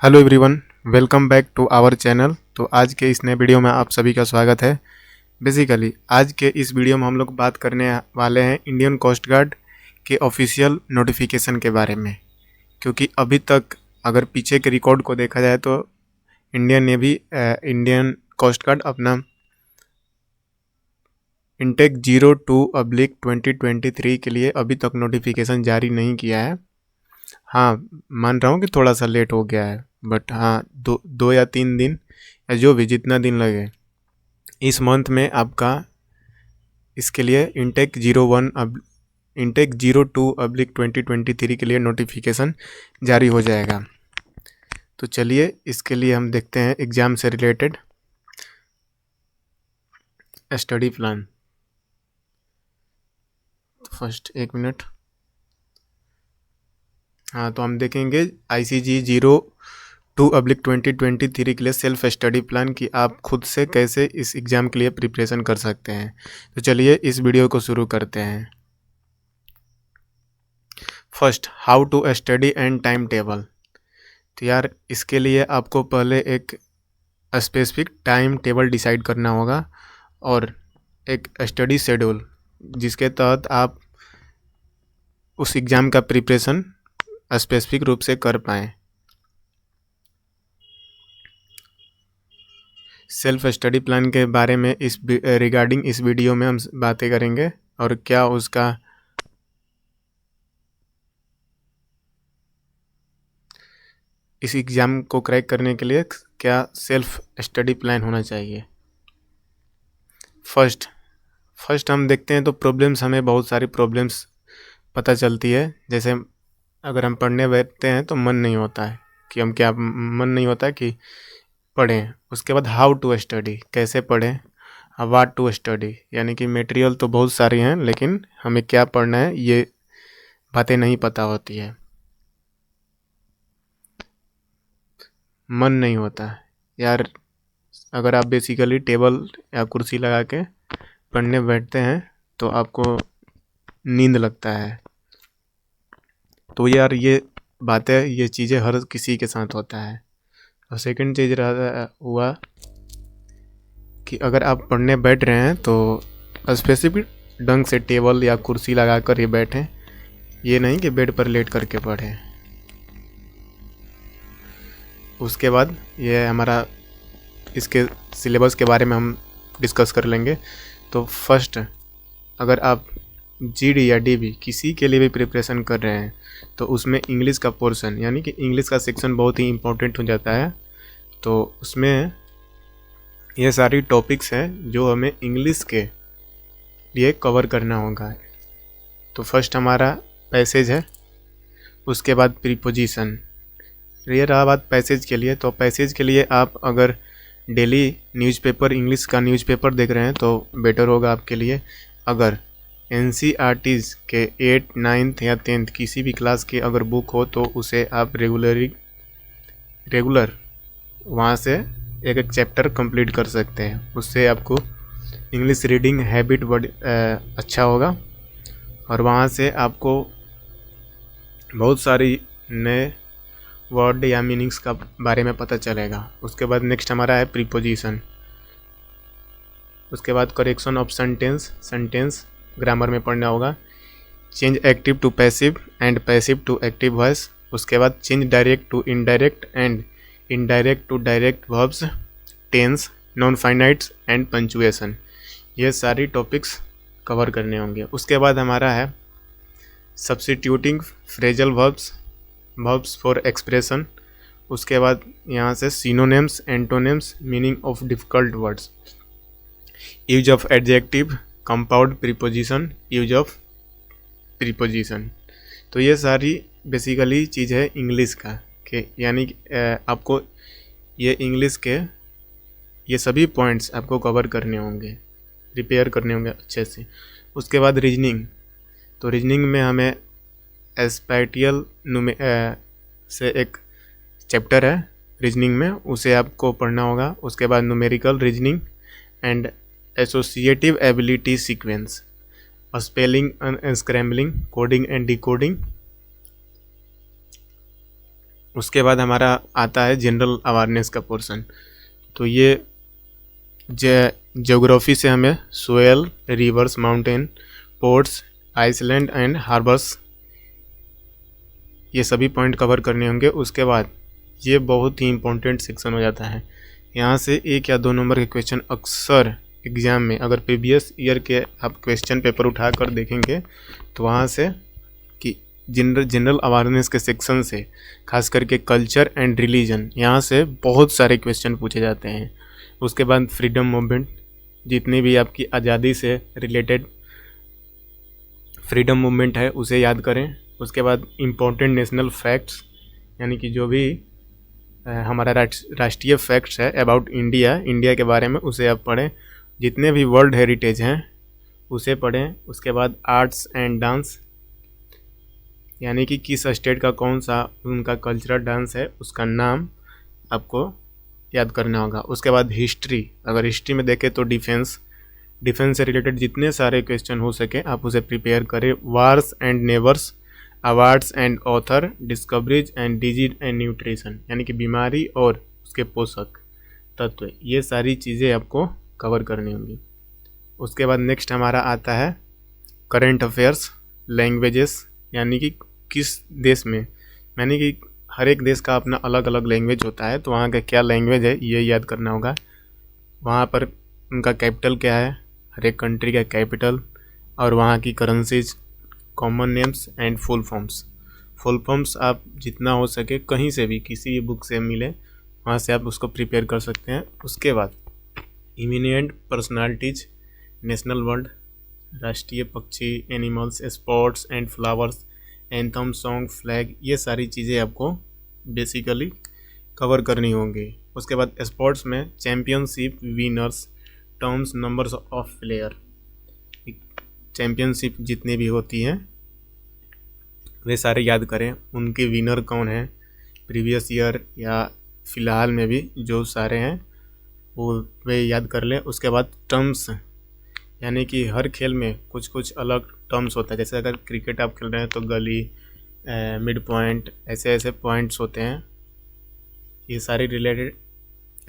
Hello everyone, welcome back to our channel. तो आज के इस नए वीडियो में आप सभी का स्वागत है। बेसिकली आज के इस वीडियो में हम लोग बात करने वाले हैं इंडियन कोस्ट गार्ड के ऑफिशियल नोटिफिकेशन के बारे में। क्योंकि अभी तक अगर पीछे के रिकॉर्ड को देखा जाए तो इंडियन कोस्ट गार्ड अपना इंटेक 02/2023 के लिए अभी तक नोटिफिकेशन जारी नहीं किया है। हाँ, मान रहा हूँ कि थोड़ा सा लेट हो गया है, बट हाँ, दो या 3 दिन या जो भी जितना दिन लगे इस मंथ में आपका इसके लिए इंटेक 02/2023 के लिए नोटिफिकेशन जारी हो जाएगा। तो चलिए इसके लिए हम देखते हैं एग्ज़ाम से रिलेटेड स्टडी प्लान। फर्स्ट एक मिनट। हाँ, तो हम देखेंगे ICG 02/2023 के लिए सेल्फ स्टडी प्लान कि आप खुद से कैसे इस एग्ज़ाम के लिए प्रिपरेशन कर सकते हैं। तो चलिए इस वीडियो को शुरू करते हैं। First, how to study and time table. तो यार इसके लिए आपको पहले एक स्पेसिफिक टाइम टेबल डिसाइड करना होगा और एक स्टडी शेड्यूल जिसके तहत आप उस एग्ज़ाम का प्रिपरेशन स्पेसिफिक रूप से कर पाएँ। सेल्फ स्टडी प्लान के बारे में रिगार्डिंग इस वीडियो में हम बातें करेंगे और क्या उसका इस एग्ज़ाम को क्रैक करने के लिए क्या सेल्फ स्टडी प्लान होना चाहिए। फर्स्ट हम देखते हैं तो प्रॉब्लम्स, हमें बहुत सारी प्रॉब्लम्स पता चलती है। जैसे अगर हम पढ़ने बैठते हैं तो मन नहीं होता है कि हम क्या मन नहीं होता कि पढ़ें। उसके बाद हाउ टू स्टडी, कैसे पढ़ें। व्हाट टू स्टडी, यानी कि मटेरियल तो बहुत सारी हैं लेकिन हमें क्या पढ़ना है ये बातें नहीं पता होती है। मन नहीं होता यार, अगर आप बेसिकली टेबल या कुर्सी लगा के पढ़ने बैठते हैं तो आपको नींद लगता है। तो यार ये बातें, ये चीज़ें हर किसी के साथ होता है। और सेकंड चीज़ हुआ कि अगर आप पढ़ने बैठ रहे हैं तो स्पेसिफिक ढंग से टेबल या कुर्सी लगा कर ये बैठें, ये नहीं कि बेड पर लेट करके पढ़ें। उसके बाद ये हमारा इसके सिलेबस के बारे में हम डिस्कस कर लेंगे। तो फर्स्ट, अगर आप GD या DB किसी के लिए भी प्रिपरेशन कर रहे हैं तो उसमें इंग्लिश का पोर्शन, यानी कि इंग्लिश का सेक्शन बहुत ही इम्पोर्टेंट हो जाता है। तो उसमें ये सारी टॉपिक्स हैं जो हमें इंग्लिश के लिए कवर करना होगा। तो फर्स्ट हमारा पैसेज है, उसके बाद प्रीपोजिशन। ये रहा बात पैसेज के लिए। तो पैसेज के लिए आप अगर डेली न्यूज़पेपर, इंग्लिश का न्यूज़पेपर देख रहे हैं तो बेटर होगा आपके लिए। अगर NCERTs के 8, 9th या 10th किसी भी क्लास की अगर बुक हो तो उसे आप रेगुलर वहाँ से एक एक चैप्टर कंप्लीट कर सकते हैं। उससे आपको इंग्लिश रीडिंग हैबिट अच्छा होगा और वहाँ से आपको बहुत सारी नए वर्ड या मीनिंग्स का बारे में पता चलेगा। उसके बाद नेक्स्ट हमारा है प्रीपोजिशन। उसके बाद करेक्शन ऑफ सेंटेंस ग्रामर में पढ़ना होगा। Change active to passive and passive to active voice. उसके बाद change direct to indirect and indirect to direct verbs, tenses, non finites and punctuation. ये सारी टॉपिक्स कवर करने होंगे। उसके बाद हमारा है substituting phrasal verbs for expression. उसके बाद यहाँ से synonyms, antonyms, meaning of difficult words, use of adjective, compound preposition, use of preposition. तो ये सारी बेसिकली चीज़ है इंग्लिश का कि यानी आपको ये इंग्लिश के ये सभी पॉइंट्स आपको कवर करने होंगे, प्रिपेयर करने होंगे अच्छे से। उसके बाद रीजनिंग। तो रीजनिंग में हमें स्पैटियल से एक चैप्टर है रीजनिंग में, उसे आपको पढ़ना होगा। उसके बाद numerical reasoning and associative ability sequence, spelling and scrambling, coding and decoding. उसके बाद हमारा आता है जनरल अवेयरनेस का पोर्शन। तो ये ज्योग्राफी से हमें soil, rivers, mountain, ports, island and harbours, ये सभी पॉइंट कवर करने होंगे। उसके बाद ये बहुत ही इम्पोर्टेंट सेक्शन हो जाता है। यहाँ से 1 या 2 नंबर के क्वेश्चन अक्सर एग्ज़ाम में, अगर प्रीवियस ईयर के आप क्वेश्चन पेपर उठा कर देखेंगे तो वहाँ से कि जनरल अवेयरनेस के सेक्शन से, खास करके कल्चर एंड रिलीजन, यहाँ से बहुत सारे क्वेश्चन पूछे जाते हैं। उसके बाद फ्रीडम मूवमेंट, जितनी भी आपकी आज़ादी से रिलेटेड फ्रीडम मूवमेंट है उसे याद करें। उसके बाद इम्पोर्टेंट नेशनल फैक्ट्स, यानी कि जो भी हमारा राष्ट्रीय फैक्ट्स है अबाउट इंडिया के बारे में, उसे आप पढ़ें। जितने भी वर्ल्ड हेरिटेज हैं उसे पढ़ें। उसके बाद आर्ट्स एंड डांस, यानी कि किस स्टेट का कौन सा उनका कल्चरल डांस है, उसका नाम आपको याद करना होगा। उसके बाद हिस्ट्री, अगर हिस्ट्री में देखें तो डिफेंस से रिलेटेड जितने सारे क्वेश्चन हो सके आप उसे प्रिपेयर करें। Wars and नेवर्स, awards and author, discoveries and disease and nutrition, यानी कि बीमारी और उसके पोषक तत्व, ये सारी चीज़ें आपको कवर करनी होंगी। उसके बाद नेक्स्ट हमारा आता है करंट अफेयर्स, लैंग्वेजेस, यानी कि किस देश में, यानी कि हर एक देश का अपना अलग अलग लैंग्वेज होता है, तो वहाँ का क्या लैंग्वेज है ये याद करना होगा। वहाँ पर उनका कैपिटल क्या है, हर एक कंट्री का कैपिटल, और वहाँ की currencies, common names and full forms आप जितना हो सके कहीं से भी, किसी भी बुक से मिले वहाँ से आप उसको प्रिपेयर कर सकते हैं। उसके बाद इमिनेंट पर्सनालिटीज, नेशनल वर्ड, राष्ट्रीय पक्षी, animals, sports and flowers, anthem, song, flag, ये सारी चीज़ें आपको बेसिकली कवर करनी होंगी। उसके बाद स्पोर्ट्स में championship, winners, terms, numbers of player, championship जितनी भी होती हैं वे सारे याद करें। उनके विनर कौन है प्रीवियस ईयर या फ़िलहाल में भी जो सारे हैं वो वे याद कर लें। उसके बाद टर्म्स, यानी कि हर खेल में कुछ कुछ अलग टर्म्स होता है। जैसे अगर क्रिकेट आप खेल रहे हैं तो गली, मिड पॉइंट, ऐसे ऐसे पॉइंट्स होते हैं। ये सारे रिलेटेड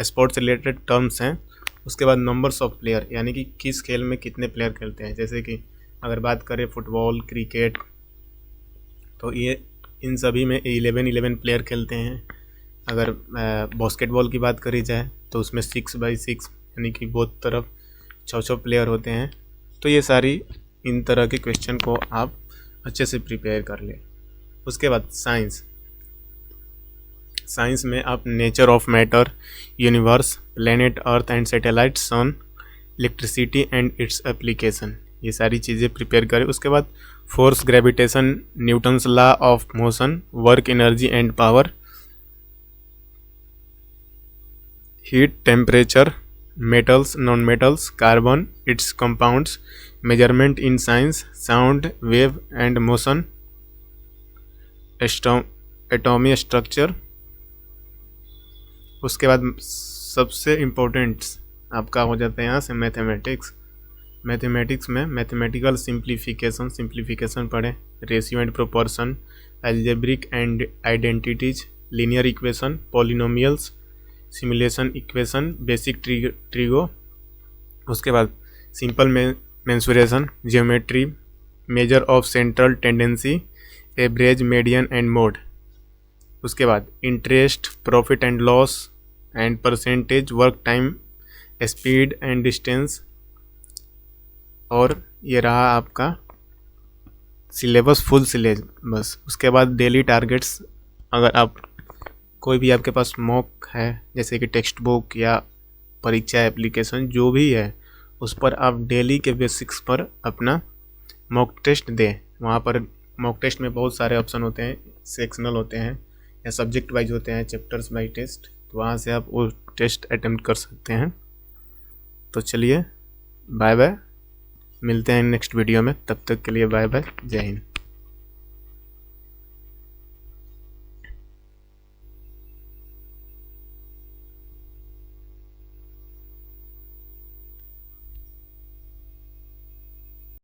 स्पोर्ट्स रिलेटेड टर्म्स हैं। उसके बाद नंबर्स ऑफ प्लेयर, यानी कि किस खेल में कितने प्लेयर खेलते हैं। जैसे कि अगर बात करें फुटबॉल, क्रिकेट, तो ये इन सभी में 11 प्लेयर खेलते हैं। अगर बास्केटबॉल की बात करी जाए तो उसमें 6x6, यानी कि बहुत तरफ 6 प्लेयर होते हैं। तो ये सारी इन तरह के क्वेश्चन को आप अच्छे से प्रिपेयर कर लें। उसके बाद साइंस में आप nature of matter, universe, planet earth and satellite, sun, electricity and its application, ये सारी चीज़ें प्रिपेयर करें। उसके बाद force, gravitation, Newton's law of motion, work, energy and power, heat, temperature, metals, non metals, carbon, its compounds, measurement in science, sound wave and motion, atomic structure. उसके बाद सबसे important आपका हो जाता है यहाँ से मैथमेटिक्स में मैथमेटिकल सिंप्लीफिकेशन पढ़ें, ratio and proportion, algebraic and identities, linear equation, polynomials, simulation equation, basic trigo. उसके बाद simple mensuration, geometry, measure of central tendency, average, median and mode. उसके बाद interest, profit and loss and percentage, work time, speed and distance. और ये रहा आपका syllabus, full syllabus. उसके बाद डेली टारगेट्स, अगर आप कोई भी आपके पास मॉक है जैसे कि टेक्स्ट बुक या परीक्षा एप्लीकेशन जो भी है, उस पर आप डेली के बेसिक्स पर अपना मॉक टेस्ट दें। वहाँ पर मॉक टेस्ट में बहुत सारे ऑप्शन होते हैं, सेक्शनल होते हैं या सब्जेक्ट वाइज होते हैं, चैप्टर्स वाइज टेस्ट, तो वहाँ से आप वो टेस्ट अटेम्प्ट कर सकते हैं। तो चलिए बाय बाय, मिलते हैं नेक्स्ट वीडियो में, तब तक के लिए बाय बाय, जय हिंद।